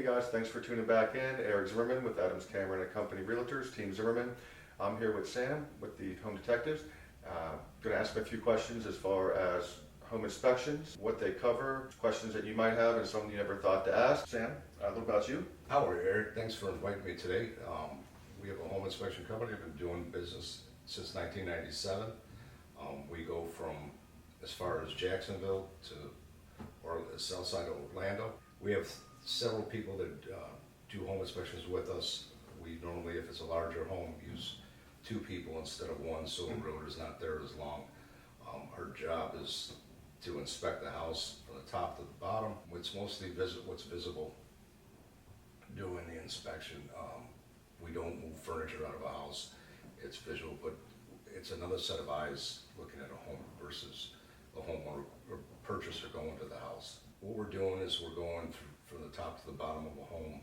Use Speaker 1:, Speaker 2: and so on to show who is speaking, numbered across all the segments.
Speaker 1: Hey guys, thanks for tuning back in. Eric Zimmerman with Adams Cameron and Company Realtors, Team Zimmerman. I'm here with Sam with the Home Detectives. Going to ask him a few questions as far as home inspections, what they cover, questions that you might have and some you never thought to ask. Sam, a little about you.
Speaker 2: How are you, Eric? Thanks for inviting me today. We have a home inspection company. I've been doing business since 1997. We go from as far as Jacksonville to or the south side of Orlando. We have several people that do home inspections with us. We normally, if it's a larger home, use 2 people instead of 1, so the road is not there as long. Our job is to inspect the house from the top to the bottom. It's mostly what's visible during the inspection. We don't move furniture out of a house. It's visual, but it's another set of eyes looking at a home versus a homeowner or purchaser going to the house. What we're doing is we're going from the top to the bottom of a home,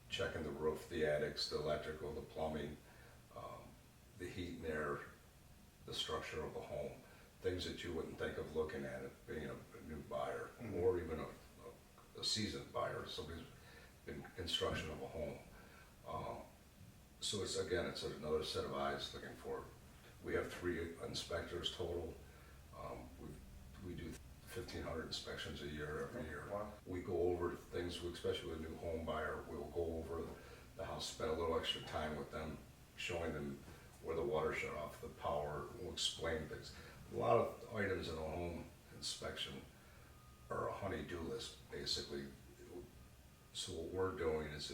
Speaker 2: checking the roof, the attics, the electrical, the plumbing, the heat and air, the structure of the home, things that you wouldn't think of looking at it being a new buyer, or even a seasoned buyer, somebody's been construction of a home. So it's another set of eyes looking for it. We have 3 inspectors total. We do 1,500 inspections a year every year.
Speaker 1: Wow.
Speaker 2: We go over things, especially with a new home buyer. We'll go over the house, spend a little extra time with them, showing them where the water shut off, the power. We'll explain things. A lot of items in a home inspection are a honey-do list, basically. So what we're doing is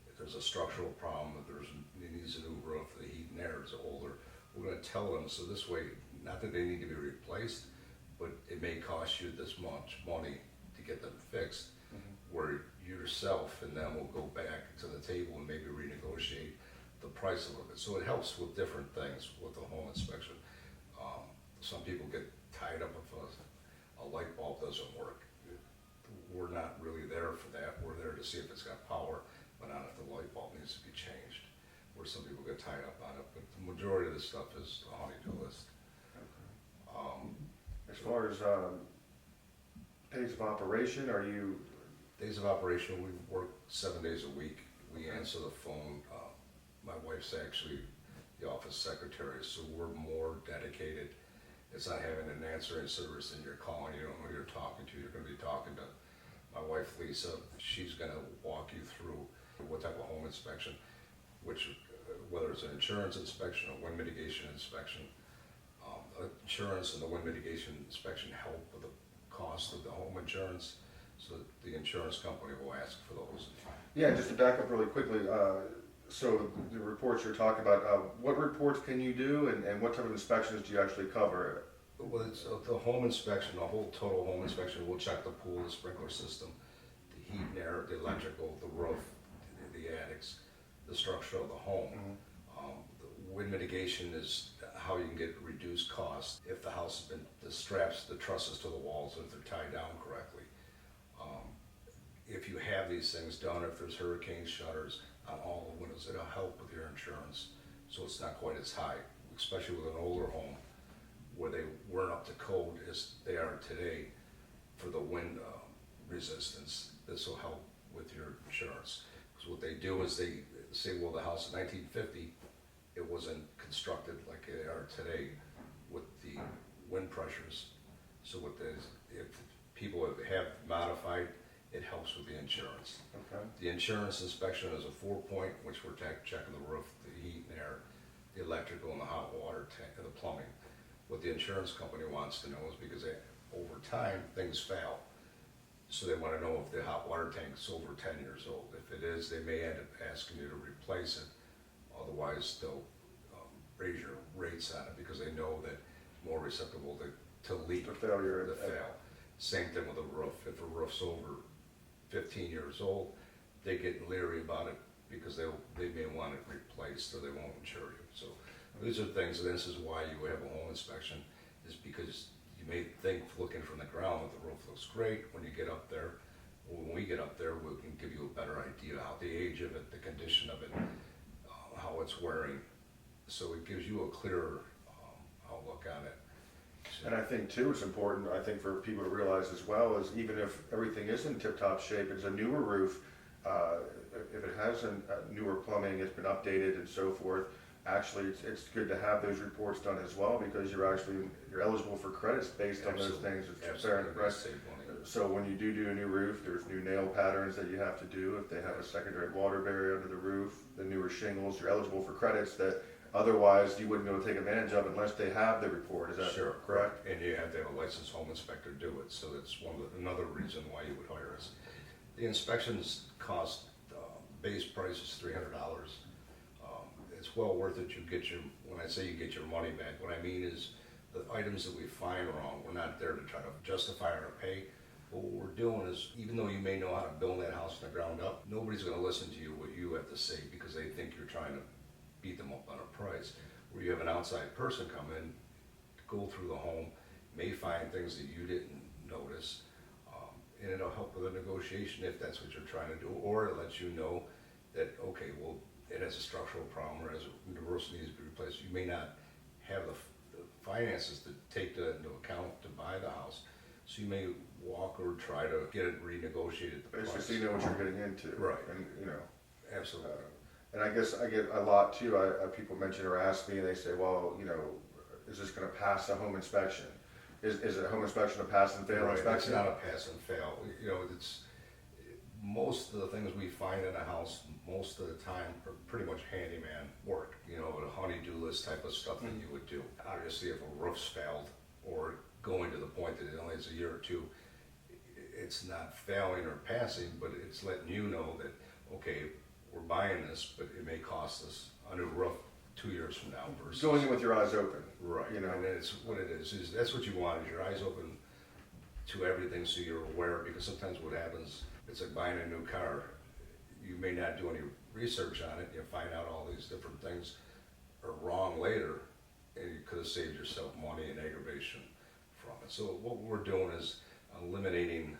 Speaker 2: if there's a structural problem, if it needs a new roof, the heat and air is older, we're going to tell them, so this way, not that they need to be replaced, but it may cost you this much money to get them fixed, where yourself and them will go back to the table and maybe renegotiate the price a little bit. So it helps with different things with the home inspection. Some people get tied up if a light bulb doesn't work. We're not really there for that. We're there to see if it's got power, but not if the light bulb needs to be changed, where some people get tied up on it. But the majority of this stuff is the honey-do list.
Speaker 1: As far as days of operation, are you?
Speaker 2: Days of operation, we work 7 days a week. We answer the phone. My wife's actually the office secretary, so we're more dedicated. It's not having an answering service and you're calling, you don't know who you're talking to. You're going to be talking to my wife, Lisa. She's going to walk you through what type of home inspection, whether it's an insurance inspection, a wind mitigation inspection. Insurance and the wind mitigation inspection help with the cost of the home insurance, so the insurance company will ask for those.
Speaker 1: Yeah, just to back up really quickly, so the reports you're talking about, what reports can you do and what type of inspections do you actually cover?
Speaker 2: Well, it's the home inspection, the whole total home inspection. We'll check the pool, the sprinkler system, the heat and air, the electrical, the roof, the attics, the structure of the home. The wind mitigation is how you can get reduced cost if the house has been, the trusses to the walls, if they're tied down correctly. If you have these things done, if there's hurricane shutters on all the windows, it'll help with your insurance, so it's not quite as high, especially with an older home where they weren't up to code as they are today for the wind resistance. This will help with your insurance, because what they do is they say, well, the house in 1950, it wasn't constructed like they are today with the wind pressures. So if people have modified, it helps with the insurance.
Speaker 1: Okay.
Speaker 2: The insurance inspection is a 4-point, which we're checking the roof, the heat and air, the electrical and the hot water tank and the plumbing. What the insurance company wants to know is because over time things fail. So they want to know if the hot water tank's over 10 years old. If it is, they may end up asking you to replace it. Otherwise, they'll raise your rates on it because they know that it's more susceptible to leak,
Speaker 1: The failure.
Speaker 2: to fail. Same thing with a roof. If a roof's over 15 years old, they get leery about it because they may want it replaced or they won't insure you. So these are things, and this is why you have a home inspection, is because you may think looking from the ground that the roof looks great. When you get up there, when we get up there, we can give you a better idea how the age of it, the condition of it, how it's wearing. So it gives you a clearer outlook on it.
Speaker 1: And I think too, it's important, I think for people to realize as well, is even if everything is in tip-top shape, it's a newer roof, if it has a newer plumbing, it's been updated and so forth, actually, it's good to have those reports done as well, because you're eligible for credits based on those things. It's fair, right?
Speaker 2: Save money.
Speaker 1: So when you do a new roof, there's new nail patterns that you have to do. If they have a secondary water barrier under the roof, the newer shingles, you're eligible for credits that otherwise you wouldn't be able to take advantage of unless they have the report. Is that
Speaker 2: Sure,
Speaker 1: correct?
Speaker 2: and you have to have a licensed home inspector do it, so that's another reason why you would hire us. The inspections cost, base price is $300. It's well worth it. When I say you get your money back, what I mean is the items that we find wrong, we're not there to try to justify our pay. What we're doing is, even though you may know how to build that house from the ground up, nobody's gonna listen to you, what you have to say, because they think you're trying to beat them up on a price. Where you have an outside person come in, go through the home, may find things that you didn't notice, and it'll help with the negotiation if that's what you're trying to do, or it lets you know that, okay, well, it has a structural problem, or the roof needs to be replaced. You may not have the finances to take that into account to buy the house, so you may walk or try to get it renegotiated. The
Speaker 1: Basically,
Speaker 2: price.
Speaker 1: so you know what you're getting into.
Speaker 2: Right.
Speaker 1: And,
Speaker 2: Absolutely.
Speaker 1: and I guess I get a lot too, people mention or ask me, and they say, well, is this gonna pass a home inspection? Is it a home inspection a pass and fail
Speaker 2: Right, it's
Speaker 1: inspection?
Speaker 2: not a pass and fail. It's most of the things we find in a house, most of the time, are pretty much handyman work. A honey-do list type of stuff that you would do. Obviously, if a roof's failed or going to the point that it only has a year or two, it's not failing or passing, but it's letting you know that, okay, we're buying this, but it may cost us a new roof 2 years from now versus.
Speaker 1: Going in with your eyes open.
Speaker 2: Right, and it's what it is that's what you want, is your eyes open to everything, so you're aware, because sometimes what happens, it's like buying a new car. You may not do any research on it, you find out all these different things are wrong later, and you could have saved yourself money and aggravation from it. So what we're doing is eliminating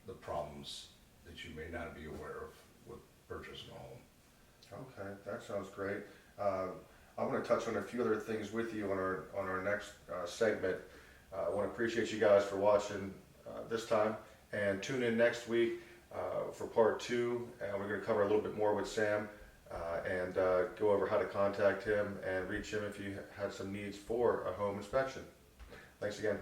Speaker 2: the problems that you may not be aware of with purchasing a home.
Speaker 1: Okay, that sounds great. I want to touch on a few other things with you on our next segment. I want to appreciate you guys for watching this time, and tune in next week for part 2, and we're going to cover a little bit more with Sam and go over how to contact him and reach him if you had some needs for a home inspection. Thanks again.